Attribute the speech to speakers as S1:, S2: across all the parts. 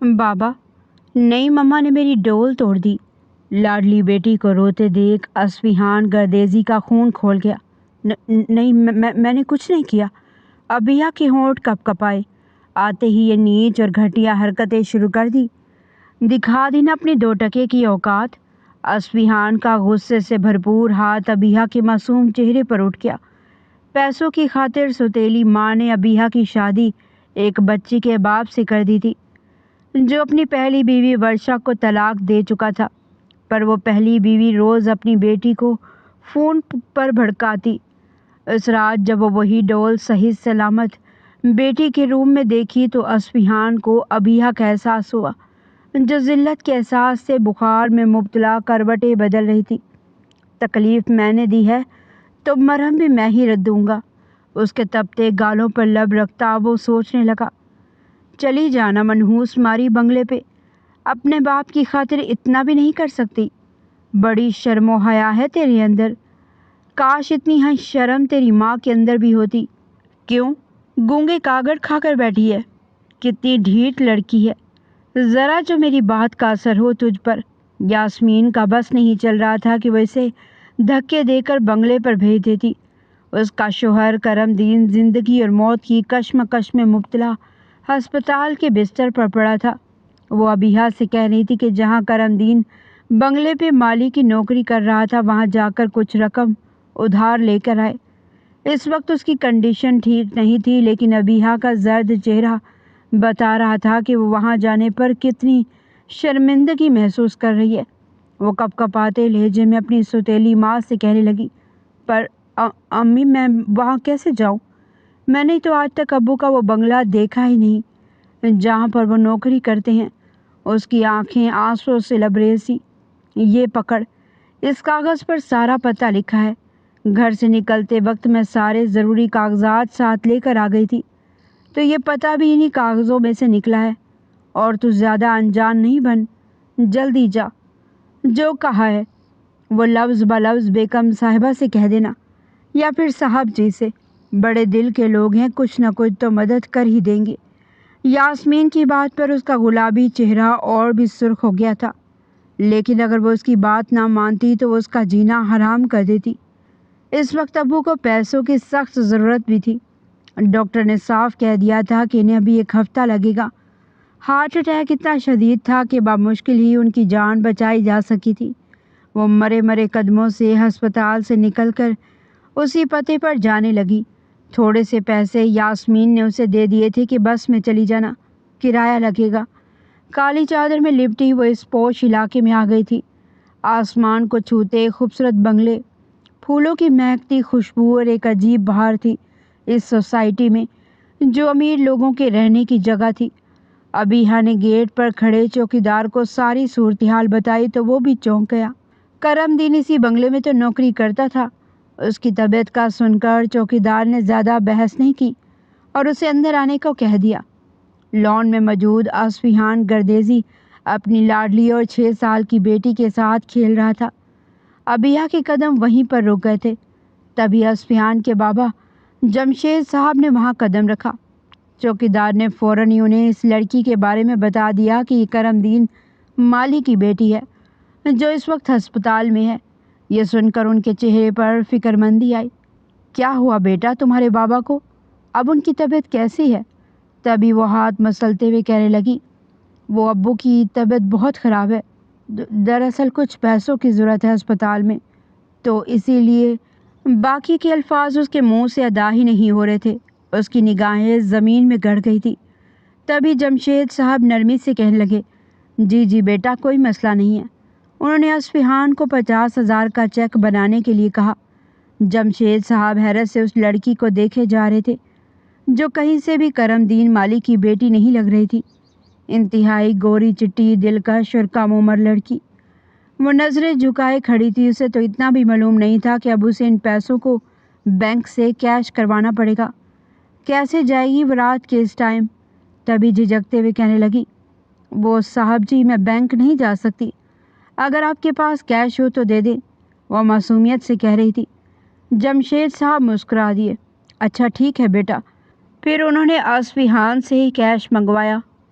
S1: بابا، نئی مما نے میری ڈول توڑ دی۔ لاڈلی بیٹی کو روتے دیکھ اصفہان گردیزی کا خون کھول گیا۔ نہیں، میں نے کچھ نہیں کیا۔ ابیہ کے ہونٹ کپ کپائے۔ آتے ہی یہ نیچ اور گھٹیا حرکتیں شروع کر دی۔ دکھا دی نا اپنی 2 ٹکے کی اوقات۔ اصفہان کا غصے سے بھرپور ہاتھ ابیہ کے معصوم چہرے پر اٹھ گیا۔ پیسوں کی خاطر سوتیلی ماں نے ابیہ کی شادی ایک بچی کے باپ سے کر دی تھی، جو اپنی پہلی بیوی ورشا کو طلاق دے چکا تھا، پر وہ پہلی بیوی روز اپنی بیٹی کو فون پر بھڑکاتی۔ اس رات جب وہ وہی ڈول صحیح سلامت بیٹی کے روم میں دیکھی تو اصفہان کو ابیہ کا احساس ہوا، جو ذلت کے احساس سے بخار میں مبتلا کروٹیں بدل رہی تھی۔ تکلیف میں نے دی ہے تو مرہم بھی میں ہی دوں گا۔ اس کے تپتے گالوں پر لب رکھتا وہ سوچنے لگا، چلی جانا منحوس ماری بنگلے پہ، اپنے باپ کی خاطر اتنا بھی نہیں کر سکتی؟ بڑی شرم و حیا ہے تیرے اندر، کاش اتنی ہی شرم تیری ماں کے اندر بھی ہوتی۔ کیوں گونگے کاغذ کھا کر بیٹھی ہے؟ کتنی ڈھیٹ لڑکی ہے، ذرا جو میری بات کا اثر ہو تجھ پر۔ یاسمین کا بس نہیں چل رہا تھا کہ وہ اسے دھکے دے کر بنگلے پر بھیج دیتی۔ اس کا شوہر کرم دین زندگی اور موت کی کشمکش میں مبتلا ہسپتال کے بستر پر پڑا تھا۔ وہ ابیہ سے کہہ رہی تھی کہ جہاں کرم دین بنگلے پہ مالی کی نوکری کر رہا تھا وہاں جا کر کچھ رقم ادھار لے کر آئے۔ اس وقت اس کی کنڈیشن ٹھیک نہیں تھی، لیکن ابیہ کا زرد چہرہ بتا رہا تھا کہ وہ وہاں جانے پر کتنی شرمندگی محسوس کر رہی ہے۔ وہ کپ کپاتے لہجے میں اپنی سوتیلی ماں سے کہنے لگی، پر امی میں وہاں کیسے جاؤں؟ میں نے تو آج تک ابو کا وہ بنگلہ دیکھا ہی نہیں جہاں پر وہ نوکری کرتے ہیں۔ اس کی آنکھیں آنسوں سے لبریزی۔ یہ پکڑ، اس کاغذ پر سارا پتہ لکھا ہے۔ گھر سے نکلتے وقت میں سارے ضروری کاغذات ساتھ لے کر آ گئی تھی، تو یہ پتہ بھی انہی کاغذوں میں سے نکلا ہے۔ اور تو زیادہ انجان نہیں بن، جلدی جا، جو کہا ہے وہ لفظ بلفظ بیگم صاحبہ سے کہہ دینا، یا پھر صاحب جی سے۔ بڑے دل کے لوگ ہیں، کچھ نہ کچھ تو مدد کر ہی دیں گے۔ یاسمین کی بات پر اس کا گلابی چہرہ اور بھی سرخ ہو گیا تھا، لیکن اگر وہ اس کی بات نہ مانتی تو وہ اس کا جینا حرام کر دیتی۔ اس وقت ابو کو پیسوں کی سخت ضرورت بھی تھی۔ ڈاکٹر نے صاف کہہ دیا تھا کہ انہیں ابھی 1 ہفتہ لگے گا۔ ہارٹ اٹیک اتنا شدید تھا کہ بامشکل ہی ان کی جان بچائی جا سکی تھی۔ وہ مرے مرے قدموں سے ہسپتال سے نکل کر اسی پتے پر جانے لگی۔ تھوڑے سے پیسے یاسمین نے اسے دے دیے تھے کہ بس میں چلی جانا، کرایہ لگے گا۔ کالی چادر میں لپٹی وہ اس پوش علاقے میں آ گئی تھی۔ آسمان کو چھوتے خوبصورت بنگلے، پھولوں کی مہکتی خوشبو اور ایک عجیب بہار تھی اس سوسائٹی میں، جو امیر لوگوں کے رہنے کی جگہ تھی۔ ابیہ نے گیٹ پر کھڑے چوکیدار کو ساری صورتحال بتائی تو وہ بھی چونک گیا۔ کرم دین اسی بنگلے میں تو نوکری کرتا تھا۔ اس کی طبیعت کا سن کر چوکیدار نے زیادہ بحث نہیں کی اور اسے اندر آنے کو کہہ دیا۔ لان میں موجود اصفہان گردیزی اپنی لاڈلی اور 6 سال کی بیٹی کے ساتھ کھیل رہا تھا۔ ابیہ کے قدم وہیں پر رک گئے تھے۔ تبھی اصفہان کے بابا جمشید صاحب نے وہاں قدم رکھا۔ چوکیدار نے فوراً ہی انہیں اس لڑکی کے بارے میں بتا دیا کہ یہ کرم دین مالی کی بیٹی ہے، جو اس وقت ہسپتال میں ہے۔ یہ سن کر ان کے چہرے پر فکر مندی آئی۔ کیا ہوا بیٹا تمہارے بابا کو؟ اب ان کی طبیعت کیسی ہے؟ تبھی وہ ہاتھ مسلتے ہوئے کہنے لگی، وہ ابو کی طبیعت بہت خراب ہے، دراصل کچھ پیسوں کی ضرورت ہے ہسپتال میں، تو اسی لیے۔ باقی کے الفاظ اس کے منہ سے ادا ہی نہیں ہو رہے تھے۔ اس کی نگاہیں زمین میں گڑ گئی تھی۔ تبھی جمشید صاحب نرمی سے کہنے لگے، جی بیٹا، کوئی مسئلہ نہیں ہے۔ انہوں نے اصفہان کو 50,000 کا چیک بنانے کے لیے کہا۔ جمشید صاحب حیرت سے اس لڑکی کو دیکھے جا رہے تھے، جو کہیں سے بھی کرم دین مالی کی بیٹی نہیں لگ رہی تھی۔ انتہائی گوری چٹی دلکش اور کم عمر لڑکی، وہ نظریں جھکائے کھڑی تھی۔ اسے تو اتنا بھی معلوم نہیں تھا کہ اب اسے ان پیسوں کو بینک سے کیش کروانا پڑے گا۔ کیسے جائے گی وہ رات کے اس ٹائم؟ تبھی جھجکتے ہوئے کہنے لگی، وہ صاحب جی، میں بینک نہیں جا سکتی، اگر آپ کے پاس کیش ہو تو دے دیں، وہ معصومیت سے کہہ رہی تھی۔ جمشید صاحب مسکرا دیے، اچھا ٹھیک ہے بیٹا۔ پھر انہوں نے اصفہان سے ہی کیش منگوایا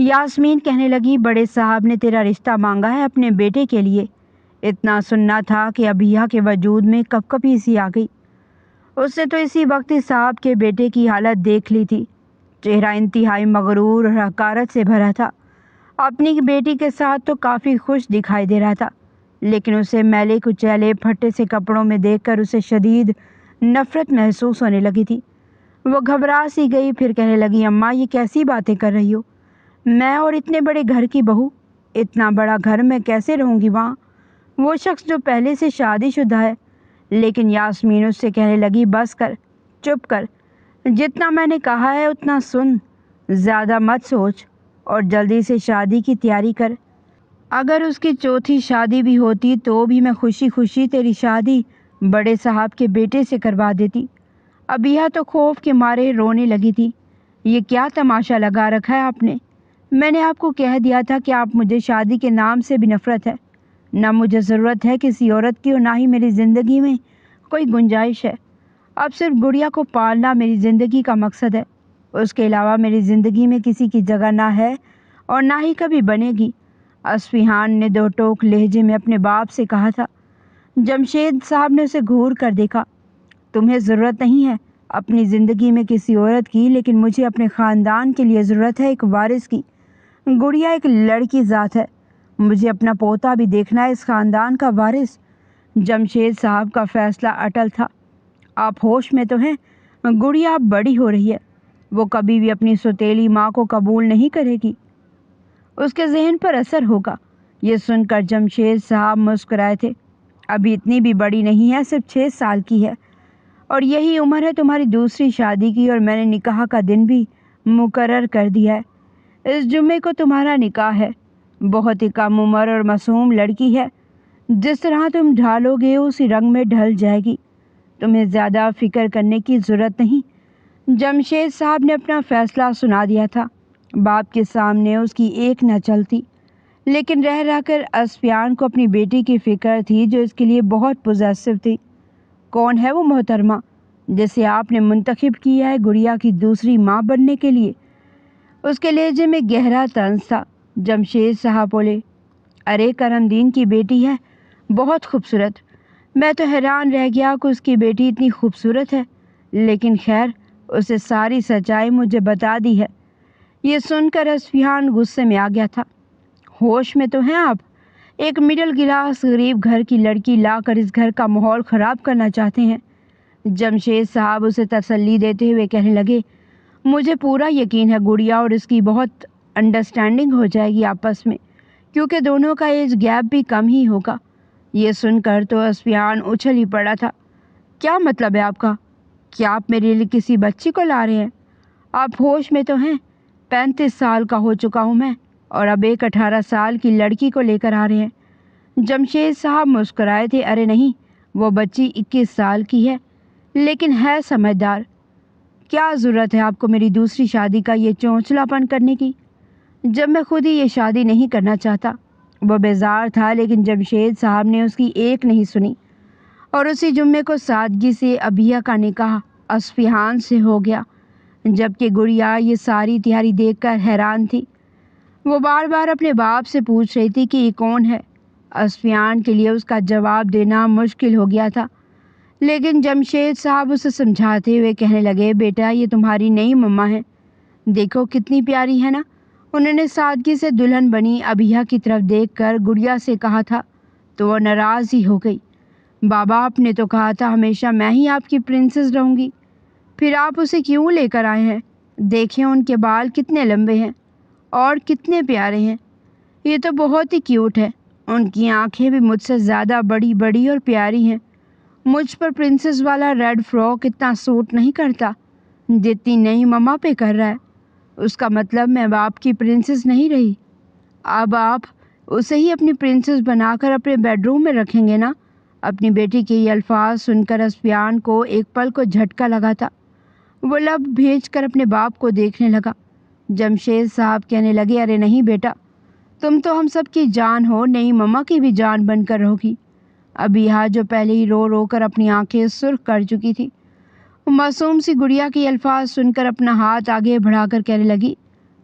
S1: یاسمین کہنے لگی، بڑے صاحب نے تیرا رشتہ مانگا ہے اپنے بیٹے کے لیے۔ اتنا سننا تھا کہ ابیہ کے وجود میں کپ کپی سی آ گئی۔ اس نے تو اسی وقت صاحب کے بیٹے کی حالت دیکھ لی تھی۔ چہرہ انتہائی مغرور اور حقارت سے بھرا تھا۔ اپنی بیٹی کے ساتھ تو کافی خوش دکھائی دے رہا تھا، لیکن اسے میلے کچیلے پھٹے سے کپڑوں میں دیکھ کر اسے شدید نفرت محسوس ہونے لگی تھی۔ وہ گھبرا سی گئی، پھر کہنے لگی، اماں یہ کیسی باتیں کر رہی ہو؟ میں اور اتنے بڑے گھر کی بہو، اتنا بڑا گھر میں کیسے رہوں گی وہاں؟ وہ شخص جو پہلے سے شادی شدہ ہے۔ لیکن یاسمین اس سے کہنے لگی، بس کر، چپ کر، جتنا میں نے کہا ہے اتنا سن، زیادہ مت سوچ اور جلدی سے شادی کی تیاری کر۔ اگر اس کی چوتھی شادی بھی ہوتی تو بھی میں خوشی خوشی تیری شادی بڑے صاحب کے بیٹے سے کروا دیتی۔ ابیہ تو خوف کے مارے رونے لگی تھی۔ یہ کیا تماشا لگا رکھا ہے آپ نے؟ میں نے آپ کو کہہ دیا تھا کہ آپ مجھے شادی کے نام سے بھی نفرت ہے۔ نہ مجھے ضرورت ہے کسی عورت کی اور نہ ہی میری زندگی میں کوئی گنجائش ہے۔ اب صرف گڑیا کو پالنا میری زندگی کا مقصد ہے۔ اس کے علاوہ میری زندگی میں کسی کی جگہ نہ ہے اور نہ ہی کبھی بنے گی۔ اصفہان نے دو ٹوک لہجے میں اپنے باپ سے کہا تھا۔ جمشید صاحب نے اسے گھور کر دیکھا۔ تمہیں ضرورت نہیں ہے اپنی زندگی میں کسی عورت کی، لیکن مجھے اپنے خاندان کے لیے ضرورت ہے ایک وارث کی۔ گڑیا ایک لڑکی ذات ہے، مجھے اپنا پوتا بھی دیکھنا ہے اس خاندان کا وارث۔ جمشید صاحب کا فیصلہ اٹل تھا۔ آپ ہوش میں تو ہیں؟ گڑیا اب بڑی ہو رہی ہے، وہ کبھی بھی اپنی سوتیلی ماں کو قبول نہیں کرے گی، اس کے ذہن پر اثر ہوگا۔ یہ سن کر جمشید صاحب مسکرائے تھے۔ ابھی اتنی بھی بڑی نہیں ہے، صرف 6 سال کی ہے، اور یہی عمر ہے تمہاری دوسری شادی کی، اور میں نے نکاح کا دن بھی مقرر کر دیا ہے۔ اس جمعے کو تمہارا نکاح ہے۔ بہت ہی کم عمر اور معصوم لڑکی ہے، جس طرح تم ڈھالو گے اسی رنگ میں ڈھل جائے گی۔ تمہیں زیادہ فکر کرنے کی ضرورت نہیں۔ جمشید صاحب نے اپنا فیصلہ سنا دیا تھا۔ باپ کے سامنے اس کی ایک نہ چلتی، لیکن رہ رہ کر اصفیان کو اپنی بیٹی کی فکر تھی جو اس کے لیے بہت پوزیسو تھی۔ کون ہے وہ محترمہ جسے آپ نے منتخب کیا ہے گڑیا کی دوسری ماں بننے کے لیے؟ اس کے لہجے میں گہرا طنز تھا۔ جمشید صاحب بولے، ارے کرم دین کی بیٹی ہے، بہت خوبصورت۔ میں تو حیران رہ گیا کہ اس کی بیٹی اتنی خوبصورت ہے، لیکن خیر، اسے ساری سچائی مجھے بتا دی ہے۔ یہ سن کر اصفہان غصے میں آ گیا تھا۔ ہوش میں تو ہیں آپ؟ ایک مڈل کلاس غریب گھر کی لڑکی لا کر اس گھر کا ماحول خراب کرنا چاہتے ہیں۔ جمشید صاحب اسے تسلی دیتے ہوئے کہنے لگے، مجھے پورا یقین ہے گڑیا اور اس کی بہت انڈرسٹینڈنگ ہو جائے گی آپس میں، کیونکہ دونوں کا ایج گیپ بھی کم ہی ہوگا۔ یہ سن کر تو اصفہان اچھل ہی پڑا تھا۔ کیا مطلب ہے آپ کا؟ کیا آپ میرے لیے کسی بچی کو لا رہے ہیں؟ آپ ہوش میں تو ہیں؟ 35 سال کا ہو چکا ہوں میں، اور اب ایک 18 سال کی لڑکی کو لے کر آ رہے ہیں۔ جمشید صاحب مسکرائے تھے، ارے نہیں، وہ بچی 21 سال کی ہے، لیکن ہے سمجھدار۔ کیا ضرورت ہے آپ کو میری دوسری شادی کا یہ چونچلا پن کرنے کی، جب میں خود ہی یہ شادی نہیں کرنا چاہتا؟ وہ بیزار تھا، لیکن جمشید صاحب نے اس کی ایک نہیں سنی، اور اسی جمعے کو سادگی سے ابیہ کا نکاح اصفہان سے ہو گیا، جبکہ گڑیا یہ ساری تیاری دیکھ کر حیران تھی۔ وہ بار بار اپنے باپ سے پوچھ رہی تھی کہ یہ کون ہے۔ اصفہان کے لیے اس کا جواب دینا مشکل ہو گیا تھا، لیکن جمشید صاحب اسے سمجھاتے ہوئے کہنے لگے، بیٹا یہ تمہاری نئی مما ہے، دیکھو کتنی پیاری ہے نا۔ انہوں نے سادگی سے دلہن بنی ابیہ کی طرف دیکھ کر گڑیا سے کہا تھا تو وہ ناراض ہی ہو گئی۔ بابا آپ نے تو کہا تھا ہمیشہ میں ہی آپ کی پرنسس رہوں گی، پھر آپ اسے کیوں لے کر آئے ہیں؟ دیکھیں ان کے بال کتنے لمبے ہیں اور کتنے پیارے ہیں، یہ تو بہت ہی کیوٹ ہے۔ ان کی آنکھیں بھی مجھ سے زیادہ بڑی بڑی اور پیاری ہیں۔ مجھ پر پرنسس والا ریڈ فراک اتنا سوٹ نہیں کرتا جتنی نئی مما پہ کر رہا ہے۔ اس کا مطلب میں آپ کی پرنسس نہیں رہی، اب آپ اسے ہی اپنی پرنسس بنا کر اپنے بیڈ روم میں رکھیں گے نا؟ اپنی بیٹی کے یہ الفاظ سن کر اصفیان کو ایک پل کو جھٹکا لگا تھا۔ وہ لب بھیج کر اپنے باپ کو دیکھنے لگا۔ جمشید صاحب کہنے لگے، ارے نہیں بیٹا، تم تو ہم سب کی جان ہو، نئی مما کی بھی جان بن کر رہو گی۔ ابیہ جو پہلے ہی رو رو کر اپنی آنکھیں سرخ کر چکی تھی، معصوم سی گڑیا کے الفاظ سن کر اپنا ہاتھ آگے بڑھا کر کہنے لگی،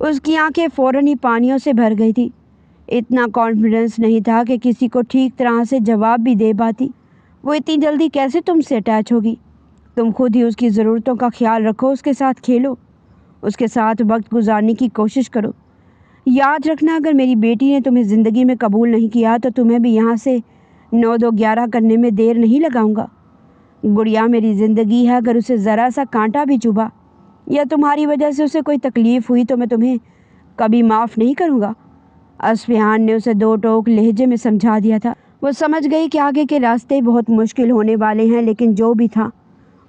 S1: اس کی آنکھیں فوراً ہی پانیوں سے بھر گئی تھی۔ اتنا کانفیڈنس نہیں تھا کہ کسی کو ٹھیک طرح سے جواب بھی دے پاتی۔ وہ اتنی جلدی کیسے تم سے اٹیچ ہوگی؟ تم خود ہی اس کی ضرورتوں کا خیال رکھو، اس کے ساتھ کھیلو، اس کے ساتھ وقت گزارنے کی کوشش کرو۔ یاد رکھنا، اگر میری بیٹی نے تمہیں زندگی میں قبول نہیں کیا تو تمہیں بھی یہاں سے 9 2 11 کرنے میں دیر نہیں لگاؤں گا۔ گڑیا میری زندگی ہے، اگر اسے ذرا سا کانٹا بھی چبھا یا تمہاری وجہ سے اسے کوئی تکلیف ہوئی تو میں تمہیں کبھی معاف نہیں کروں گا۔ اصفہان نے اسے 2 ٹوک لہجے میں سمجھا دیا تھا۔ وہ سمجھ گئی کہ آگے کے راستے بہت مشکل ہونے والے ہیں، لیکن جو بھی تھا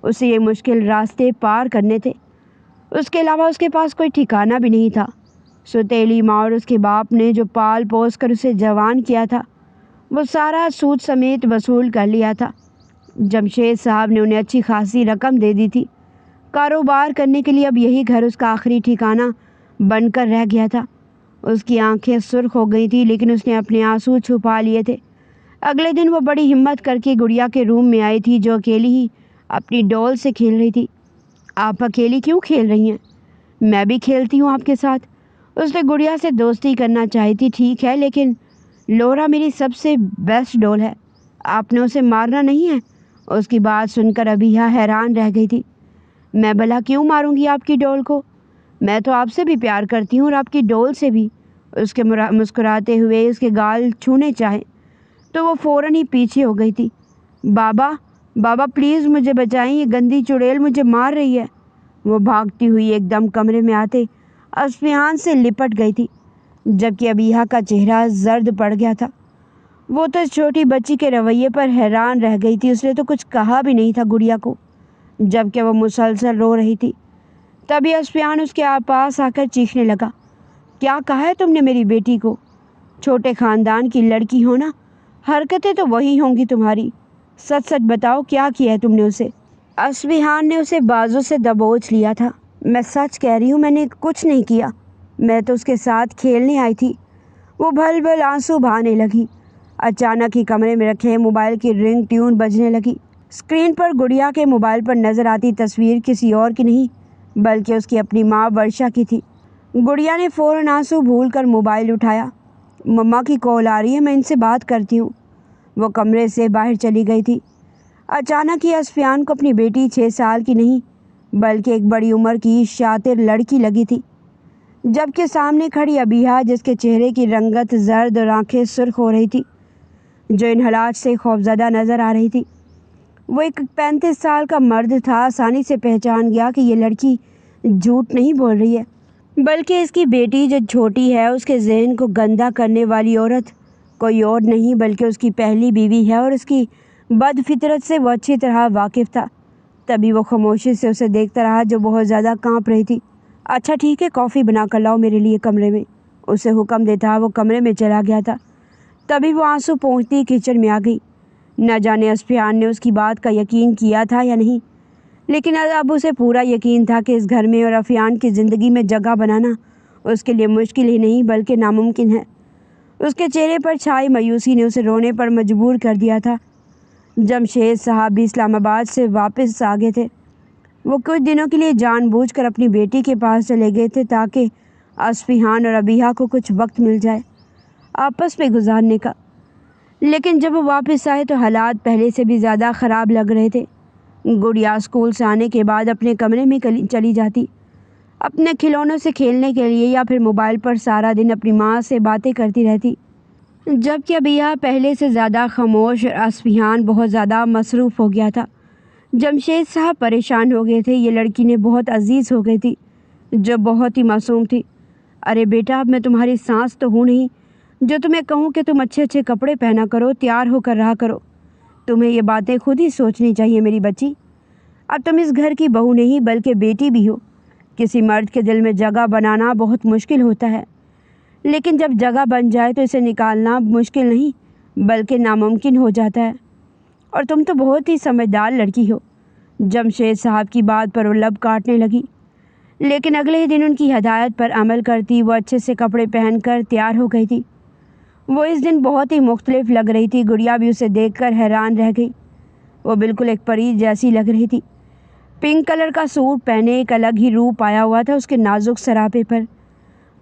S1: اسے یہ مشکل راستے پار کرنے تھے۔ اس کے علاوہ اس کے پاس کوئی ٹھکانہ بھی نہیں تھا۔ سوتیلی ماں اور اس کے باپ نے جو پال پوس کر اسے جوان کیا تھا وہ سارا سود سمیت وصول کر لیا تھا۔ جمشید صاحب نے انہیں اچھی خاصی رقم دے دی تھی۔ کاروبار کرنے کے لیے اب یہی گھر اس کا آخری ٹھکانہ بن کر رہ گیا تھا۔ اس کی آنکھیں سرخ ہو گئی تھیں، لیکن اس نے اپنے آنسو چھپا لیے تھے۔ اگلے دن وہ بڑی ہمت کر کے گڑیا کے روم میں آئی تھی، جو اکیلی ہی اپنی ڈول سے کھیل رہی تھی۔ آپ اکیلی کیوں کھیل رہی ہیں؟ میں بھی کھیلتی ہوں آپ کے ساتھ۔ اس نے گڑیا سے دوستی کرنا چاہی تھی، ٹھیک ہے، لیکن لورا میری سب سے بیسٹ ڈول ہے، آپ نے اسے مارنا نہیں ہے۔ اس کی بات سن کر ابیہ حیران رہ گئی تھی۔ میں بھلا کیوں ماروں گی آپ کی ڈول کو؟ میں تو آپ سے بھی پیار کرتی ہوں اور آپ کی ڈول سے بھی۔ اس کے مسکراتے ہوئے اس کے گال چھونے چاہے تو وہ فوراً ہی پیچھے ہو گئی تھی۔ بابا بابا پلیز مجھے بچائیں، یہ گندی چڑیل مجھے مار رہی ہے۔ وہ بھاگتی ہوئی ایک دم کمرے میں آتے اصفہان سے لپٹ گئی تھی، جبکہ ابیہ کا چہرہ زرد پڑ گیا تھا۔ وہ تو اس چھوٹی بچی کے رویے پر حیران رہ گئی تھی۔ اس نے تو کچھ کہا بھی نہیں تھا گڑیا کو، جبکہ وہ مسلسل رو رہی تھی۔ تبھی اصفہان اس کے پاس آ کر چیخنے لگا، کیا کہا ہے تم نے میری بیٹی کو؟ چھوٹے خاندان کی لڑکی ہو نا، حرکتیں تو وہی ہوں گی تمہاری، سچ سچ بتاؤ کیا کیا ہے تم نے اسے؟ اصفہان نے اسے بازو سے دبوچ لیا تھا۔ میں سچ کہہ رہی ہوں، میں نے کچھ نہیں کیا، میں تو اس کے ساتھ کھیلنے آئی تھی۔ وہ بھل بھل آنسو بہانے لگی۔ اچانک ہی کمرے میں رکھے موبائل کی رنگ ٹیون بجنے لگی۔ اسکرین پر گڑیا کے موبائل پر نظر آتی تصویر کسی اور کی نہیں بلکہ اس کی اپنی ماں ورشا کی تھی۔ گڑیا نے فوراً آنسو بھول کر موبائل اٹھایا۔ مما کی کال آ رہی ہے، میں ان سے بات کرتی ہوں۔ وہ کمرے سے باہر چلی گئی تھی۔ اچانک ہی اصفہان کو اپنی بیٹی 6 سال کی نہیں بلکہ ایک بڑی عمر کی شاطر لڑکی لگی تھی، جبکہ سامنے کھڑی ابیہ، جس کے چہرے کی رنگت زرد اور آنکھیں سرخ ہو رہی تھی، جو ان حالات سے خوفزدہ نظر آ رہی تھی۔ وہ ایک 35 سال کا مرد تھا۔ آسانی سے پہچان گیا کہ یہ لڑکی جھوٹ نہیں بول رہی ہے، بلکہ اس کی بیٹی جو چھوٹی ہے، اس کے ذہن کو گندا کرنے والی عورت کوئی اور نہیں بلکہ اس کی پہلی بیوی ہے، اور اس کی بد فطرت سے وہ اچھی طرح واقف تھا۔ تبھی وہ خاموشی سے اسے دیکھتا رہا، جو بہت زیادہ کانپ رہی تھی۔ اچھا ٹھیک ہے، کافی بنا کر لاؤ میرے لیے کمرے میں، اسے حکم دیتا وہ کمرے میں چلا گیا تھا۔ تبھی وہ آنسو پونچھتی کچن میں آ گئی۔ نہ جانے اصفہان نے اس کی بات کا یقین کیا تھا یا نہیں، لیکن اب اسے پورا یقین تھا کہ اس گھر میں اور اصفہان کی زندگی میں جگہ بنانا اس کے لیے مشکل ہی نہیں بلکہ ناممکن ہے۔ اس کے چہرے پر چھائی مایوسی نے اسے رونے پر مجبور کر دیا تھا۔ جمشید صاحب بھی اسلام آباد سے واپس آ گئے تھے۔ وہ کچھ دنوں کے لیے جان بوجھ کر اپنی بیٹی کے پاس چلے گئے تھے تاکہ اصفہان اور ابیہ کو کچھ وقت مل جائے آپس میں گزارنے کا۔ لیکن جب وہ واپس آئے تو حالات پہلے سے بھی زیادہ خراب لگ رہے تھے۔ گڑیا اسکول سے آنے کے بعد اپنے کمرے میں چلی جاتی، اپنے کھلونوں سے کھیلنے کے لیے، یا پھر موبائل پر سارا دن اپنی ماں سے باتیں کرتی رہتی، جبکہ ابیہ پہلے سے زیادہ خاموش اور اصفہان بہت زیادہ مصروف ہو گیا تھا۔ جمشید صاحب پریشان ہو گئے تھے۔ یہ لڑکی نے بہت عزیز ہو گئی تھی، جو بہت ہی معصوم تھی۔ ارے بیٹا، اب میں تمہاری سانس تو ہوں نہیں جو تمہیں کہوں کہ تم اچھے اچھے کپڑے پہنا کرو، تیار ہو کر رہا کرو۔ تمہیں یہ باتیں خود ہی سوچنی چاہیے میری بچی۔ اب تم اس گھر کی بہو نہیں بلکہ بیٹی بھی ہو۔ کسی مرد کے دل میں جگہ بنانا بہت مشکل ہوتا ہے، لیکن جب جگہ بن جائے تو اسے نکالنا مشکل نہیں بلکہ ناممکن ہو جاتا ہے، اور تم تو بہت ہی سمجھدار لڑکی ہو۔ جمشید صاحب کی بات پر وہ لب کاٹنے لگی، لیکن اگلے ہی دن ان کی ہدایت پر عمل کرتی وہ اچھے سے کپڑے پہن کر تیار ہو گئی تھی۔ وہ اس دن بہت ہی مختلف لگ رہی تھی۔ گڑیا بھی اسے دیکھ کر حیران رہ گئی۔ وہ بالکل ایک پری جیسی لگ رہی تھی۔ پنک کلر کا سوٹ پہنے ایک الگ ہی روپ آیا ہوا تھا اس کے نازک سراپے پر۔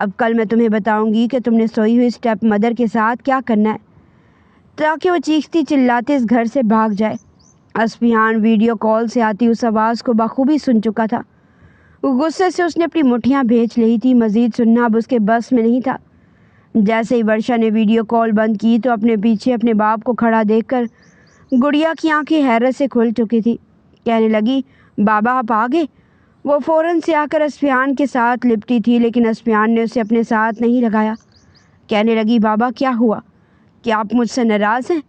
S1: اب کل میں تمہیں بتاؤں گی کہ تم نے سوئی ہوئی اسٹیپ مدر کے ساتھ کیا کرنا ہے، تاکہ وہ چیختی چلاتے اس گھر سے بھاگ جائے۔ اسفیان ویڈیو کال سے آتی اس آواز کو بخوبی سن چکا تھا۔ غصے سے اس نے اپنی مٹھیاں بھیج لی تھی، مزید سننا اب اس کے بس میں نہیں تھا۔ جیسے ہی ورشا نے ویڈیو کال بند کی تو اپنے پیچھے اپنے باپ کو کھڑا دیکھ کر گڑیا کی آنکھیں حیرت سے کھل چکی تھی۔ کہنے لگی، بابا آپ آ گئے؟ وہ فوراً سے آ کر اسفیان کے ساتھ لپٹی تھی، لیکن اسفیان نے اسے اپنے ساتھ نہیں لگایا۔ کہنے لگی، بابا کیا ہوا؟ کیا آپ مجھ سے ناراض ہیں؟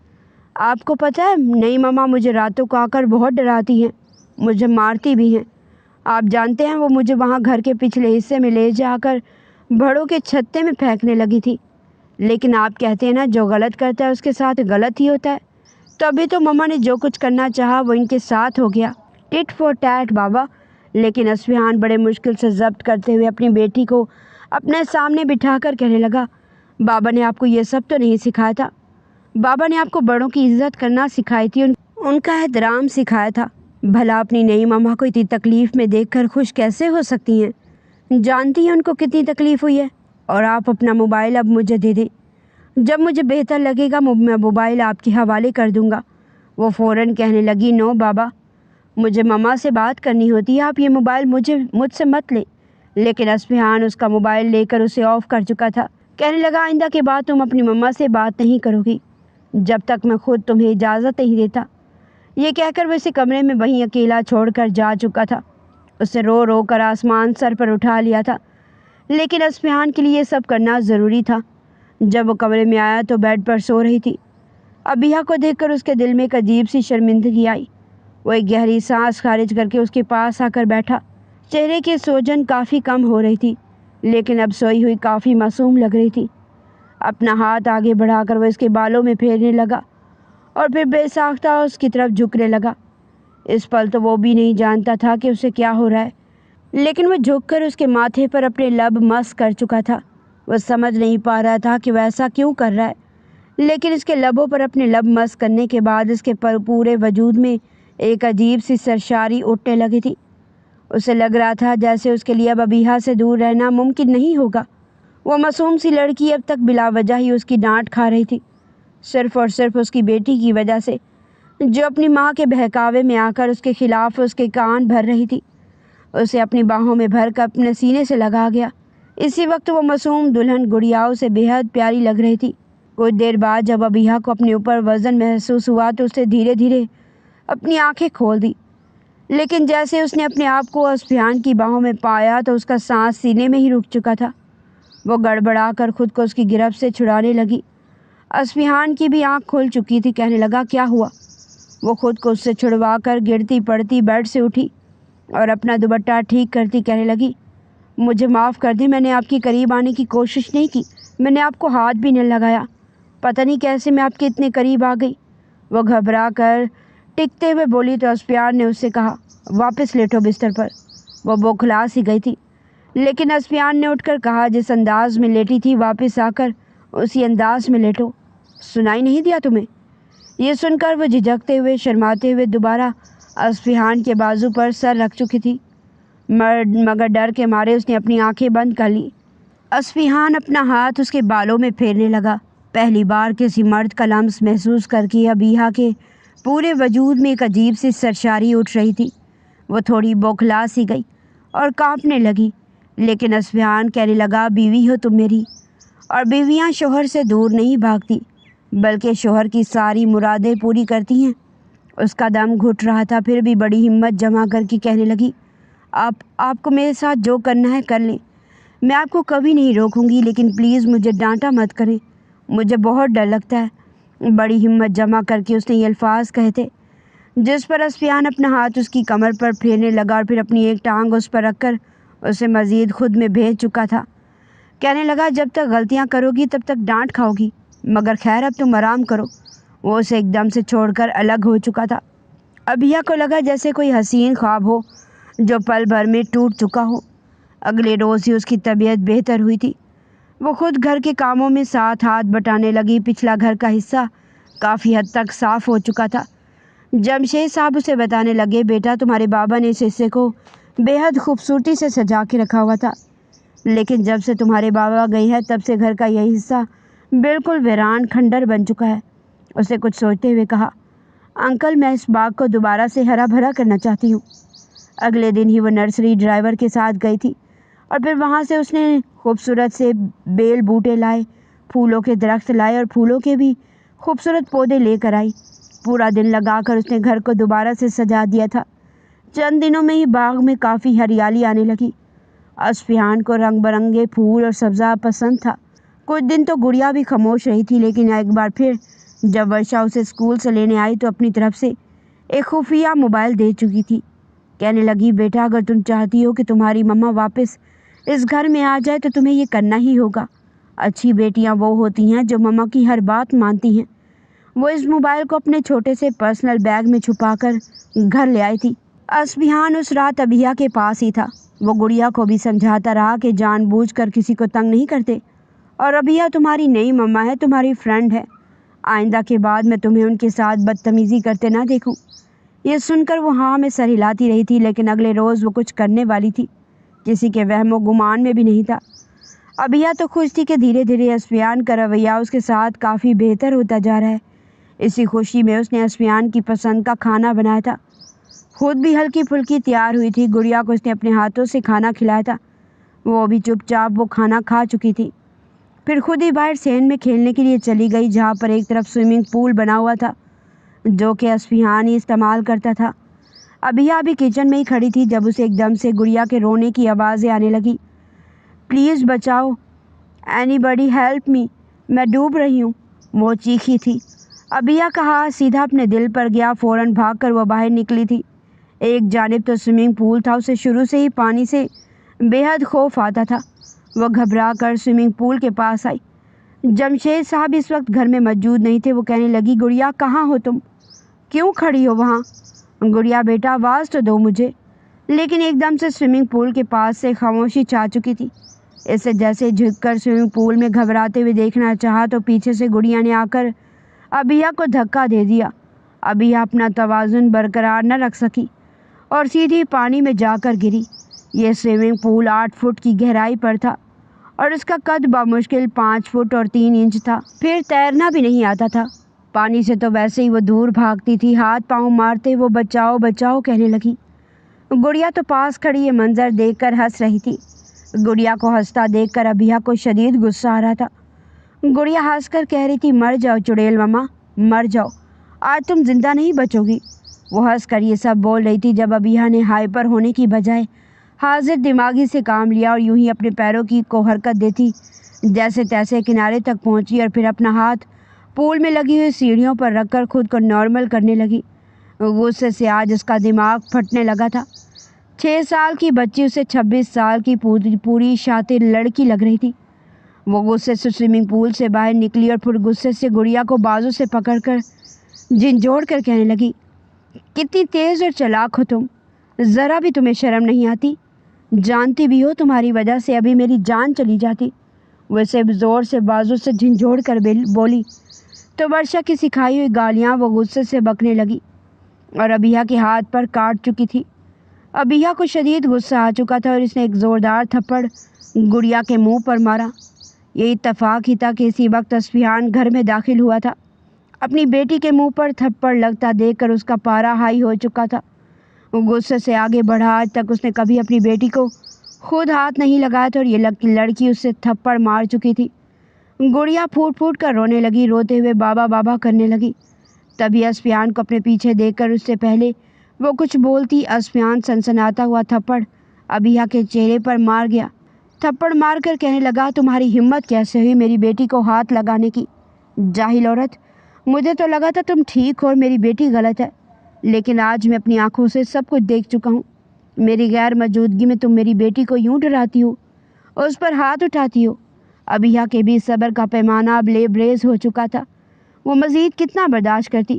S1: آپ کو پتہ ہے نہیں ماما مجھے راتوں کو آ کر بہت ڈراتی ہیں، مجھے مارتی بھی ہیں۔ آپ جانتے ہیں وہ مجھے وہاں گھر کے پچھلے حصے میں لے جا کر بھڑوں کے چھتے میں پھینکنے لگی تھی، لیکن آپ کہتے ہیں نا جو غلط کرتا ہے اس کے ساتھ غلط ہی ہوتا ہے، تو ابھی تو ماما نے جو کچھ کرنا چاہا وہ ان کے ساتھ ہو گیا، ٹٹ فور ٹیٹ بابا۔ لیکن اسفیان بڑے مشکل سے ضبط کرتے ہوئے اپنی بیٹی کو اپنے سامنے بٹھا کر کہنے لگا، بابا نے آپ کو یہ سب تو نہیں سکھایا تھا، بابا نے آپ کو بڑوں کی عزت کرنا سکھائی تھی، ان کا احترام سکھایا تھا۔ بھلا اپنی نئی ماما کو اتنی تکلیف میں دیکھ کر خوش کیسے ہو سکتی ہیں؟ جانتی ہیں ان کو کتنی تکلیف ہوئی ہے؟ اور آپ اپنا موبائل اب مجھے دے دیں، جب مجھے بہتر لگے گا میں موبائل آپ کے حوالے کر دوں گا۔ وہ فوراً کہنے لگی، نو بابا، مجھے ماما سے بات کرنی ہوتی ہے، آپ یہ موبائل مجھ سے مت لیں۔ لیکن اسفیان اس کا موبائل لے کر اسے آف کر چکا تھا۔ کہنے لگا، آئندہ کے بعد تم اپنی ماما سے بات نہیں کرو گی جب تک میں خود تمہیں اجازت نہیں دیتا۔ یہ کہہ کر وہ اسے کمرے میں وہیں اکیلا چھوڑ کر جا چکا تھا۔ اسے رو رو کر آسمان سر پر اٹھا لیا تھا، لیکن اسفیان کے لیے یہ سب کرنا ضروری تھا۔ جب وہ کمرے میں آیا تو بیڈ پر سو رہی تھی۔ ابیہ کو دیکھ کر اس کے دل میں ایک عجیب سی شرمندگی آئی۔ وہ ایک گہری سانس خارج کر کے اس کے پاس آ کر بیٹھا۔ چہرے کی سوجن کافی کم ہو رہی تھی، لیکن اب سوئی ہوئی کافی معصوم لگ رہی تھی۔ اپنا ہاتھ آگے بڑھا کر وہ اس کے بالوں میں پھیرنے لگا اور پھر بے ساختہ اس کی طرف جھکنے لگا۔ اس پل تو وہ بھی نہیں جانتا تھا کہ اسے کیا ہو رہا ہے، لیکن وہ جھک کر اس کے ماتھے پر اپنے لب مس کر چکا تھا۔ وہ سمجھ نہیں پا رہا تھا کہ وہ ایسا کیوں کر رہا ہے، لیکن اس کے لبوں پر اپنے لب مس کرنے کے بعد اس کے پورے وجود میں ایک عجیب سی سرشاری اٹھنے لگی تھی۔ اسے لگ رہا تھا جیسے اس کے لیے اب ابیہ سے دور رہنا ممکن نہیں ہوگا۔ وہ معصوم سی لڑکی اب تک بلا وجہ ہی اس کی ڈانٹ کھا رہی تھی، صرف اور صرف اس کی بیٹی کی وجہ سے، جو اپنی ماں کے بہکاوے میں آ کر اس کے خلاف اس کے کان بھر رہی تھی۔ اسے اپنی باہوں میں بھر کر اپنے سینے سے لگا گیا۔ اسی وقت وہ معصوم دلہن گڑیا اسے بے حد پیاری لگ رہی تھی۔ کچھ دیر بعد جب ابیہ کو اپنے اوپر وزن محسوس ہوا تو اس نے دھیرے دھیرے اپنی آنکھیں کھول دی، لیکن جیسے اس نے اپنے آپ کو اسفیان کی باہوں میں پایا تو اس کا سانس سینے میں ہی رک چکا تھا۔ وہ گڑبڑا کر خود کو اس کی گرفت سے چھڑانے لگی۔ اسفیان کی بھی آنکھ کھل چکی تھی۔ کہنے لگا، کیا ہوا؟ وہ خود کو اس سے چھڑوا کر گرتی پڑتی بیڈ سے اٹھی اور اپنا دوپٹہ ٹھیک کرتی کہنے لگی، مجھے معاف کر دیں، میں نے آپ کے قریب آنے کی کوشش نہیں کی، میں نے آپ کو ہاتھ بھی نہیں لگایا، پتہ نہیں کیسے میں آپ کے اتنے قریب آ گئی۔ وہ گھبرا کر ٹکتے ہوئے بولی تو اسفیان نے اس سے کہا، واپس لیٹو بستر پر۔ وہ بوکھلا سی گئی تھی، لیکن اسفیان نے اٹھ کر کہا، جس انداز میں لیٹی تھی واپس آ کر اسی انداز میں لیٹو، سنائی نہیں دیا تمہیں؟ یہ سن کر وہ جھجکتے ہوئے شرماتے ہوئے دوبارہ اسفیان کے بازو پر سر رکھ چکی تھی، مگر ڈر کے مارے اس نے اپنی آنکھیں بند کر لی۔ اسفیان اپنا ہاتھ اس کے بالوں میں پھیرنے لگا۔ پہلی بار کسی مرد کا لمس محسوس کر کے ابیہ کے پورے وجود میں ایک عجیب سی سرشاری اٹھ رہی تھی۔ وہ تھوڑی بوکھلا سی گئی اور کانپنے لگی، لیکن اسفیان کہنے لگا، بیوی ہو تم میری، اور بیویاں شوہر سے دور نہیں بھاگتی بلکہ شوہر کی ساری مرادیں پوری کرتی ہیں۔ اس کا دم گھٹ رہا تھا، پھر بھی بڑی ہمت جمع کر کے کہنے لگی، آپ کو میرے ساتھ جو کرنا ہے کر لیں، میں آپ کو کبھی نہیں روکوں گی، لیکن پلیز مجھے ڈانٹا مت کریں، مجھے بہت ڈر لگتا ہے۔ بڑی ہمت جمع کر کے اس نے یہ الفاظ کہے تھے، جس پر اسفیان اپنا ہاتھ اس کی کمر پر پھیرنے لگا اور پھر اپنی ایک ٹانگ اس پر رکھ کر اسے مزید خود میں بھیج چکا تھا۔ کہنے لگا، جب تک غلطیاں کرو گی تب تک ڈانٹ کھاؤ گی، مگر خیر اب تم آرام کرو۔ وہ اسے ایک دم سے چھوڑ کر الگ ہو چکا تھا۔ ابیہ کو لگا جیسے کوئی حسین خواب ہو جو پل بھر میں ٹوٹ چکا ہو۔ اگلے روز ہی اس کی طبیعت بہتر ہوئی تھی۔ وہ خود گھر کے کاموں میں ساتھ ہاتھ بٹانے لگی۔ پچھلا گھر کا حصہ کافی حد تک صاف ہو چکا تھا۔ جمشید صاحب اسے بتانے لگے، بیٹا تمہارے بابا نے اس حصے کو بے حد خوبصورتی سے سجا کے رکھا ہوا تھا، لیکن جب سے تمہارے بابا گئی ہے تب سے گھر کا یہی حصہ بالکل ویران کھنڈر بن چکا ہے۔ اسے کچھ سوچتے ہوئے کہا، انکل میں اس باغ کو دوبارہ سے ہرا بھرا کرنا چاہتی ہوں۔ اگلے دن ہی وہ نرسری ڈرائیور کے ساتھ گئی تھی اور پھر وہاں سے اس نے خوبصورت سے بیل بوٹے لائے، پھولوں کے درخت لائے اور پھولوں کے بھی خوبصورت پودے لے کر آئی۔ پورا دن لگا کر اس نے گھر کو دوبارہ سے سجا دیا تھا۔ چند دنوں میں ہی باغ میں کافی ہریالی آنے لگی۔ اصفہان کو رنگ برنگے پھول اور سبزہ پسند تھا۔ کچھ دن تو گڑیا بھی خاموش رہی تھی، لیکن ایک بار پھر جب ورشا اسے اسکول سے لینے آئی تو اپنی طرف سے ایک خفیہ موبائل دے چکی تھی۔ کہنے لگی، بیٹا اگر تم چاہتی ہو کہ تمہاری مما واپس اس گھر میں آ جائے تو تمہیں یہ کرنا ہی ہوگا۔ اچھی بیٹیاں وہ ہوتی ہیں جو مما کی ہر بات مانتی ہیں۔ وہ اس موبائل کو اپنے چھوٹے سے پرسنل بیگ میں چھپا کر گھر لے آئی تھی۔ اصفہان اس رات ابیہ کے پاس ہی تھا۔ وہ گڑیا کو بھی سمجھاتا رہا کہ جان بوجھ کر کسی کو تنگ نہیں کرتے، اور ابیہ تمہاری نئی مما ہے، تمہاری فرینڈ ہے۔ آئندہ کے بعد میں تمہیں ان کے ساتھ بدتمیزی کرتے نہ دیکھوں۔ یہ سن کر وہ ہاں میں سر ہلاتی رہی تھی، لیکن اگلے روز وہ کچھ کرنے والی تھی، کسی کے وہم و گمان میں بھی نہیں تھا۔ ابیہ تو خوش تھی کہ دھیرے دھیرے اصفہان کا رویہ اس کے ساتھ کافی بہتر ہوتا جا رہا ہے۔ اسی خوشی میں اس نے اصفہان کی پسند کا کھانا بنایا تھا، خود بھی ہلکی پھلکی تیار ہوئی تھی۔ گڑیا کو اس نے اپنے ہاتھوں سے کھانا کھلایا تھا، وہ بھی چپ چاپ وہ کھانا کھا چکی تھی۔ پھر خود ہی باہر سین میں کھیلنے کے لیے چلی گئی، جہاں پر ایک طرف سوئمنگ پول بنا ہوا تھا جو کہ اصفہان ہی استعمال کرتا تھا۔ ابیہ بھی کچن میں ہی کھڑی تھی جب اسے ایک دم سے گڑیا کے رونے کی آوازیں آنے لگی۔ پلیز بچاؤ، اینی باڈی ہیلپ می، میں ڈوب رہی ہوں، وہ چیخی تھی۔ ابیہ کا ہاتھ سیدھا اپنے دل پر گیا، فوراً بھاگ کر وہ باہر نکلی تھی۔ ایک جانب تو سوئمنگ پول تھا، اسے شروع سے ہی پانی سے بے حد خوف آتا تھا۔ وہ گھبرا کر سوئمنگ پول کے پاس آئی۔ جمشید صاحب اس وقت گھر میں موجود نہیں تھے۔ وہ کہنے لگی، گڑیا کہاں ہو تم؟ کیوں کھڑی ہو وہاں؟ گڑیا بیٹا آواز تو دو مجھے۔ لیکن ایک دم سے سوئمنگ پول کے پاس سے خاموشی چھا چکی تھی۔ اسے جیسے جھک کر سوئمنگ پول میں گھبراتے ہوئے دیکھنا چاہا تو پیچھے سے گڑیا نے آ کر ابیہ کو دھکا دے دیا۔ ابیہ اپنا توازن برقرار نہ رکھ سکی اور سیدھی پانی میں جا کر گری۔ یہ سوئمنگ پول 8 فٹ کی گہرائی پر تھا اور اس کا قد بمشکل 5 فٹ اور 3 انچ تھا۔ پھر تیرنا بھی نہیں آتا تھا۔ پانی سے تو ویسے ہی وہ دور بھاگتی تھی، ہاتھ پاؤں مارتے وہ بچاؤ بچاؤ کہنے لگی۔ گڑیا تو پاس کھڑی یہ منظر دیکھ کر ہنس رہی تھی۔ گڑیا کو ہنستا دیکھ کر ابیہ کو شدید غصہ آ رہا تھا۔ گڑیا ہنس کر کہہ رہی تھی، مر جاؤ چڑیل مما، مر جاؤ، آج تم زندہ نہیں بچو گی۔ وہ ہنس کر یہ سب بول رہی تھی جب ابیہ نے ہائپر ہونے کی بجائے حاضر دماغی سے کام لیا اور یوں ہی اپنے پیروں کو حرکت دیتی جیسے تیسے کنارے تک پہنچی اور پھر اپنا ہاتھ پول میں لگی ہوئی سیڑھیوں پر رکھ کر خود کو نارمل کرنے لگی۔ غصے سے آج اس کا دماغ پھٹنے لگا تھا۔ 6 سال کی بچی اسے 26 سال کی پوری شاطر لڑکی لگ رہی تھی۔ وہ غصے سے سوئمنگ پول سے باہر نکلی اور پھر غصے سے گڑیا کو بازو سے پکڑ کر جھنجھوڑ کر کہنے لگی، کتنی تیز اور چالاک ہو تم، ذرا بھی تمہیں شرم نہیں آتی؟ جانتی بھی ہو تمہاری وجہ سے ابھی میری جان چلی جاتی۔ وہ اسے زور سے بازو سے جھنجھوڑ کر بولی تو ورشا کی سکھائی ہوئی گالیاں وہ غصے سے بکنے لگی اور ابیہ کے ہاتھ پر کاٹ چکی تھی۔ ابیہ کو شدید غصہ آ چکا تھا اور اس نے ایک زوردار تھپڑ گڑیا کے منہ پر مارا۔ یہ اتفاق ہی تھا کہ اسی وقت اصفہان گھر میں داخل ہوا تھا۔ اپنی بیٹی کے منہ پر تھپڑ لگتا دیکھ کر اس کا پارا ہائی ہو چکا تھا۔ وہ غصے سے آگے بڑھا، آج تک اس نے کبھی اپنی بیٹی کو خود ہاتھ نہیں لگایا تھا اور یہ لڑکی اس سے تھپڑ مار چکی تھی۔ گڑیا پھوٹ پھوٹ کر رونے لگی، روتے ہوئے بابا بابا کرنے لگی۔ تبھی اصفہان کو اپنے پیچھے دیکھ کر اس سے پہلے وہ کچھ بولتی اصفہان سنسناتا ہوا تھپڑ ابیہ کے چہرے پر مار گیا۔ تھپڑ مار کر کہنے لگا، تمہاری ہمت کیسے ہوئی میری بیٹی کو ہاتھ لگانے کی؟ جاہل عورت، مجھے تو لگا تھا تم ٹھیک ہو اور میری بیٹی غلط ہے، لیکن آج میں اپنی آنکھوں سے سب کچھ دیکھ چکا ہوں۔ میری غیر موجودگی میں تم میری بیٹی کو یوں ڈراتی ہو، اس پر ہاتھ اٹھاتی ہو۔ ابیہ کے بھی صبر کا پیمانہ اب لیبریز ہو چکا تھا۔ وہ مزید کتنا برداشت کرتی؟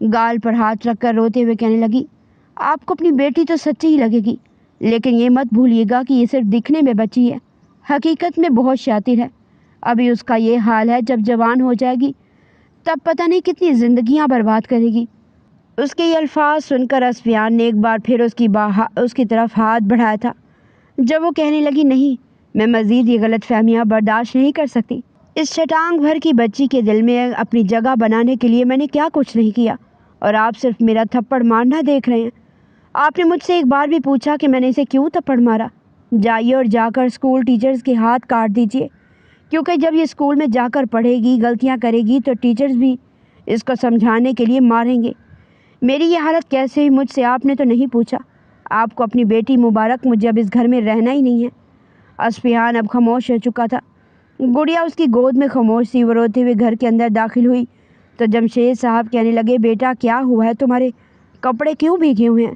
S1: گال پر ہاتھ رکھ کر روتے ہوئے کہنے لگی، آپ کو اپنی بیٹی تو سچی ہی لگے گی، لیکن یہ مت بھولیے گا کہ یہ صرف دکھنے میں بچی ہے، حقیقت میں بہت شاطر ہے۔ ابھی اس کا یہ حال ہے، جب جوان ہو جائے گی تب پتہ نہیں کتنی زندگیاں برباد کرے گی۔ اس کے یہ الفاظ سن کر اصفہان نے ایک بار پھر اس کی طرف ہاتھ بڑھایا تھا۔ جب وہ کہنے لگی، نہیں میں مزید یہ غلط فہمیاں برداشت نہیں کر سکتی۔ اس چھٹانگ بھر کی بچی کے دل میں اپنی جگہ بنانے کے لیے میں نے کیا کچھ نہیں کیا، اور آپ صرف میرا تھپڑ مارنا دیکھ رہے ہیں۔ آپ نے مجھ سے ایک بار بھی پوچھا کہ میں نے اسے کیوں تھپڑ مارا؟ جائیے اور جا کر اسکول ٹیچرز کے ہاتھ کاٹ دیجیے، کیونکہ جب یہ اسکول میں جا کر پڑھے گی، غلطیاں کرے گی تو ٹیچرز بھی اس کو سمجھانے کے لیے ماریں گے۔ میری یہ حالت کیسے ہوئی مجھ سے آپ نے تو نہیں پوچھا۔ آپ کو اپنی بیٹی مبارک، مجھے اب اس گھر میں رہنا ہی نہیں ہے۔ اصفہان اب خاموش ہو چکا تھا۔ گڑیا اس کی گود میں خاموش تھی۔ وہ روتے ہوئے گھر کے اندر داخل ہوئی تو جمشید صاحب کہنے لگے، بیٹا کیا ہوا ہے تمہارے کپڑے کیوں بھیگے ہوئے ہیں؟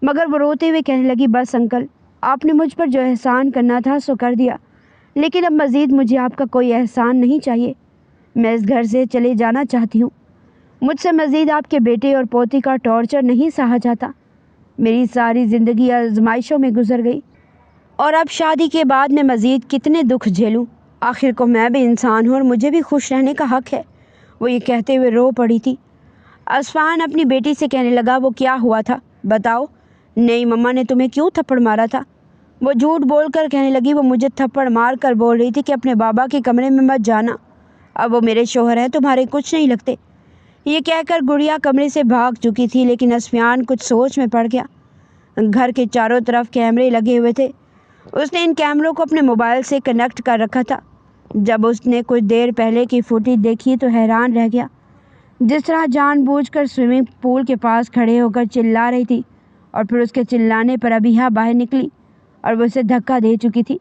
S1: مگر وہ روتے ہوئے کہنے لگی، بس انکل، آپ نے مجھ پر جو احسان کرنا تھا سو کر دیا، لیکن اب مزید مجھے آپ کا کوئی احسان نہیں چاہیے۔ میں اس گھر سے چلے جانا چاہتی ہوں۔ مجھ سے مزید آپ کے بیٹے اور پوتی کا ٹارچر نہیں سہا جاتا۔ میری ساری زندگی آزمائشوں میں گزر گئی، اور اب شادی کے بعد میں مزید کتنے دکھ جھیلوں؟ آخر کو میں بھی انسان ہوں اور مجھے بھی خوش رہنے کا حق ہے۔ وہ یہ کہتے ہوئے رو پڑی تھی۔ اصفہان اپنی بیٹی سے کہنے لگا، وہ کیا ہوا تھا بتاؤ؟ نہیں مما نے تمہیں کیوں تھپڑ مارا تھا؟ وہ جھوٹ بول کر کہنے لگی، وہ مجھے تھپڑ مار کر بول رہی تھی کہ اپنے بابا کے کمرے میں مت جانا، اب وہ میرے شوہر ہیں، تمہارے کچھ نہیں لگتے۔ یہ کہہ کر گڑیا کمرے سے بھاگ چکی تھی، لیکن اصفہان کچھ سوچ میں پڑ گیا۔ گھر کے چاروں طرف کیمرے لگے ہوئے تھے۔ اس نے ان کیمروں کو اپنے موبائل سے کنیکٹ کر رکھا تھا۔ جب اس نے کچھ دیر پہلے کی فوٹیج دیکھی تو حیران رہ گیا۔ جس طرح جان بوجھ کر سوئمنگ پول کے پاس کھڑے ہو کر چلا رہی تھی، اور پھر اس کے چلانے پر ابیحہ باہر نکلی اور وہ اسے دھکا دے چکی تھی۔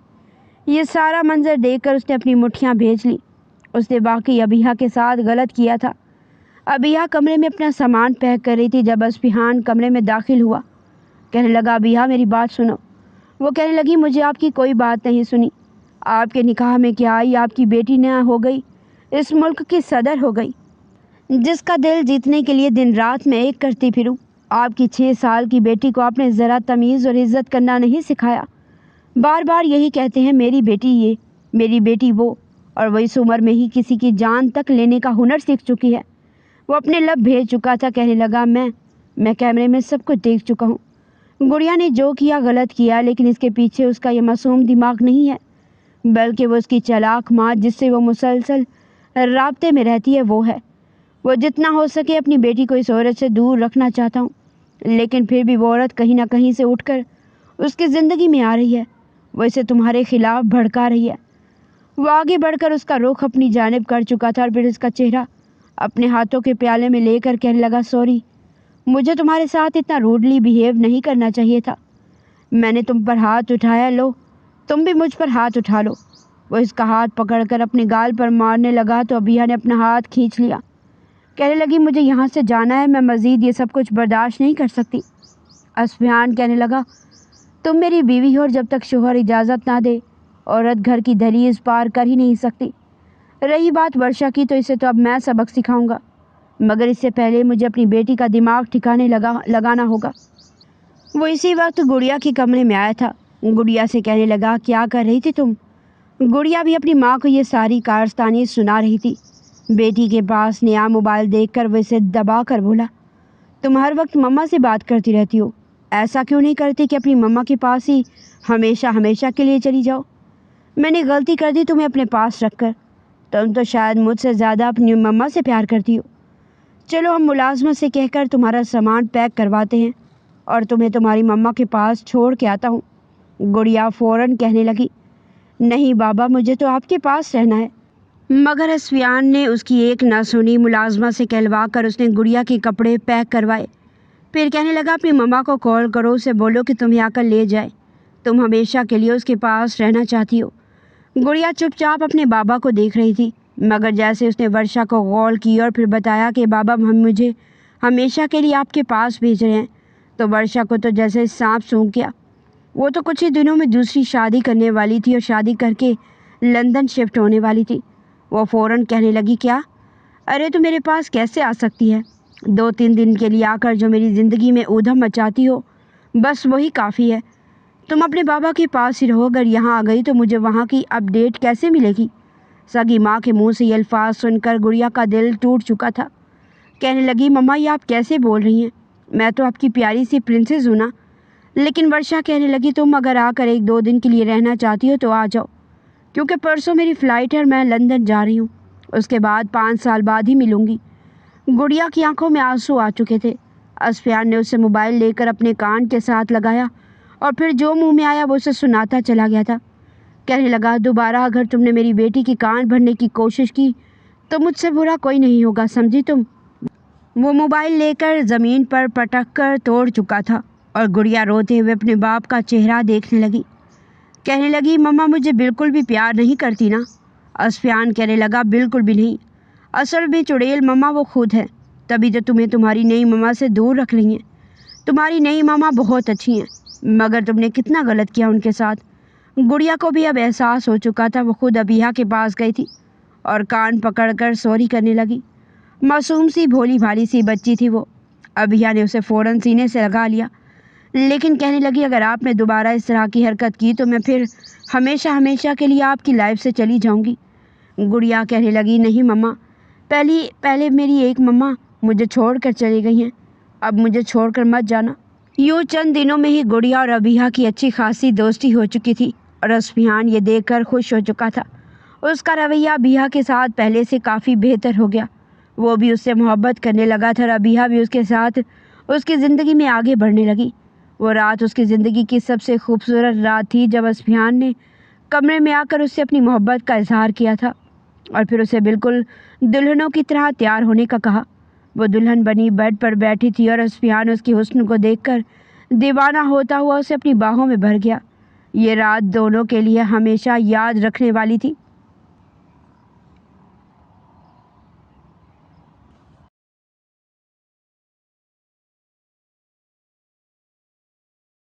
S1: یہ سارا منظر دیکھ کر اس نے اپنی مٹھیاں بھیج لی۔ اس نے واقعی ابیحہ کے ساتھ غلط کیا تھا۔ ابیحہ کمرے میں اپنا سامان پیک کر رہی تھی جب اصفہان کمرے میں داخل ہوا۔ کہنے لگا، ابیحہ میری بات سنو۔ وہ کہنے لگی، مجھے آپ کی کوئی بات نہیں سنی۔ آپ کے نکاح میں کیا آئی، آپ کی بیٹی نہ ہو گئی، اس ملک کی صدر ہو گئی، جس کا دل جیتنے کے لیے دن رات میں ایک کرتی پھروں۔ آپ کی 6 سال کی بیٹی کو آپ نے ذرا تمیز اور عزت کرنا نہیں سکھایا۔ بار بار یہی کہتے ہیں، میری بیٹی یہ، میری بیٹی وہ، اور وہ اس عمر میں ہی کسی کی جان تک لینے کا ہنر سیکھ چکی ہے۔ وہ اپنے لب بھیج چکا تھا۔ کہنے لگا، میں کیمرے میں سب کچھ دیکھ چکا ہوں۔ گڑیا نے جو کیا غلط کیا، لیکن اس کے پیچھے اس کا یہ معصوم دماغ نہیں ہے، بلکہ وہ اس کی چالاک ماں جس سے وہ مسلسل رابطے میں رہتی ہے وہ ہے۔ وہ جتنا ہو سکے اپنی بیٹی کو اس عورت سے دور رکھنا چاہتا ہوں، لیکن پھر بھی وہ عورت کہیں نہ کہیں سے اٹھ کر اس کی زندگی میں آ رہی ہے۔ وہ اسے تمہارے خلاف بھڑکا رہی ہے۔ وہ آگے بڑھ کر اس کا رخ اپنی جانب کر چکا تھا، اور پھر اس کا چہرہ اپنے ہاتھوں کے پیالے میں لے کر کہنے لگا، سوری، مجھے تمہارے ساتھ اتنا روڈلی بیہیو نہیں کرنا چاہیے تھا۔ میں نے تم پر ہاتھ اٹھایا، لو تم بھی مجھ پر ہاتھ اٹھا لو۔ وہ اس کا ہاتھ پکڑ کر اپنے گال پر مارنے لگا تو ابیحہ نے اپنا ہاتھ کھینچ لیا۔ کہنے لگی، مجھے یہاں سے جانا ہے، میں مزید یہ سب کچھ برداشت نہیں کر سکتی۔ اصفہان کہنے لگا، تم میری بیوی ہو، اور جب تک شوہر اجازت نہ دے عورت گھر کی دہلیز پار کر ہی نہیں سکتی۔ رہی بات ورشا کی تو اسے تو اب میں سبق سکھاؤں گا، مگر اس سے پہلے مجھے اپنی بیٹی کا دماغ ٹھکانے لگانا ہوگا۔ وہ اسی وقت گڑیا کے کمرے میں آیا تھا۔ گڑیا سے کہنے لگا، کیا کر رہی تھی تم؟ گڑیا بھی اپنی ماں کو یہ ساری کارستانی سنا رہی تھی۔ بیٹی کے پاس نیا موبائل دیکھ کر وہ اسے دبا کر بولا، تم ہر وقت مما سے بات کرتی رہتی ہو، ایسا کیوں نہیں کرتی کہ اپنی مما کے پاس ہی ہمیشہ کے لیے چلی جاؤ؟ میں نے غلطی کر دی تمہیں اپنے پاس رکھ کر، تم تو شاید مجھ سے زیادہ اپنی مما سے پیار کرتی ہو۔ چلو ہم ملازمت سے کہہ کر تمہارا سامان پیک کرواتے ہیں اور تمہیں تمہاری مما کے پاس چھوڑ کے آتا ہوں۔ گڑیا فوراً کہنے لگی، نہیں بابا، مجھے تو آپ کے پاس رہنا ہے۔ مگر اصفہان نے اس کی ایک نہ سنی۔ ملازمت سے کہلوا کر اس نے گڑیا کے کپڑے پیک کروائے، پھر کہنے لگا، اپنی مما کو کال کرو، اسے بولو کہ تمہیں آ کر لے جائے، تم ہمیشہ کے لیے اس کے پاس رہنا چاہتی ہو۔ گڑیا چپ چاپ اپنے بابا کو دیکھ رہی تھی، مگر جیسے اس نے ورشا کو غول کی اور پھر بتایا کہ بابا مجھے ہمیشہ کے لیے آپ کے پاس بھیج رہے ہیں، تو ورشا کو تو جیسے سانپ سونگھ گیا۔ وہ تو کچھ ہی دنوں میں دوسری شادی کرنے والی تھی اور شادی کر کے لندن شفٹ ہونے والی تھی۔ وہ فوراً کہنے لگی، کیا؟ ارے تو میرے پاس کیسے آ سکتی ہے؟ 2-3 دن کے لیے آ کر جو میری زندگی میں ادھم مچاتی ہو، بس وہی کافی ہے۔ تم اپنے بابا کے پاس ہی رہو، اگر یہاں آ گئی تو مجھے وہاں کی اپ ڈیٹ کیسے ملے گی؟ سگی ماں کے منہ سے یہ الفاظ سن کر گڑیا کا دل ٹوٹ چکا تھا۔ کہنے لگی، مما یہ آپ کیسے بول رہی ہیں؟ میں تو آپ کی پیاری سی پرنسس ہوں نا، لیکن ورشا کہنے لگی تم اگر آ کر 1-2 دن کے لیے رہنا چاہتی ہو تو آ جاؤ، کیونکہ پرسوں میری فلائٹ ہے اور میں لندن جا رہی ہوں، اس کے بعد 5 سال بعد ہی ملوں گی۔ گڑیا کی آنکھوں میں آنسو آ چکے تھے۔ اسفیان نے اسے موبائل لے کر اپنے کان کے ساتھ لگایا اور پھر جو منہ میں آیا وہ اسے سناتا چلا گیا تھا۔ کہنے لگا دوبارہ اگر تم نے میری بیٹی کی کان بھرنے کی کوشش کی تو مجھ سے برا کوئی نہیں ہوگا، سمجھی تم؟ وہ موبائل لے کر زمین پر پٹک کر توڑ چکا تھا اور گڑیا روتے ہوئے اپنے باپ کا چہرہ دیکھنے لگی۔ کہنے لگی مما مجھے بالکل بھی پیار نہیں کرتی نا؟ اسفیان کہنے لگا بالکل بھی نہیں، اصل میں چڑیل مما وہ خود ہے، تبھی تو تمہیں تمہاری نئی مما سے دور رکھ رہی ہیں۔ تمہاری نئی مما بہت اچھی ہیں، مگر تم نے کتنا غلط کیا ان کے ساتھ۔ گڑیا کو بھی اب احساس ہو چکا تھا۔ وہ خود ابیہ کے پاس گئی تھی اور کان پکڑ کر سوری کرنے لگی۔ معصوم سی بھولی بھالی سی بچی تھی وہ۔ ابیہ نے اسے فوراً سینے سے لگا لیا، لیکن کہنے لگی اگر آپ نے دوبارہ اس طرح کی حرکت کی تو میں پھر ہمیشہ کے لیے آپ کی لائف سے چلی جاؤں گی۔ گڑیا کہنے لگی نہیں مما، پہلے میری ایک مما مجھے چھوڑ کر چلی گئی ہیں، اب مجھے چھوڑ کر مت جانا۔ یوں چند دنوں میں ہی گڑیا اور ابیہ کی اچھی خاصی دوستی ہو چکی تھی اور اسفیان یہ دیکھ کر خوش ہو چکا تھا۔ اس کا رویہ ابیہ کے ساتھ پہلے سے کافی بہتر ہو گیا۔ وہ بھی اس سے محبت کرنے لگا تھا اور ابیہ بھی اس کے ساتھ اس کی زندگی میں آگے بڑھنے لگی۔ وہ رات اس کی زندگی کی سب سے خوبصورت رات تھی جب اسفیان نے کمرے میں آ کر اس سے اپنی محبت کا اظہار کیا تھا اور پھر اسے بالکل دلہنوں کی طرح تیار ہونے کا کہا۔ وہ دلہن بنی بیڈ پر بیٹھی تھی اور اسفیان اس کی حسن کو دیکھ کر دیوانہ ہوتا ہوا اسے اپنی باہوں میں بھر گیا۔ یہ رات دونوں کے لیے ہمیشہ یاد رکھنے والی تھی۔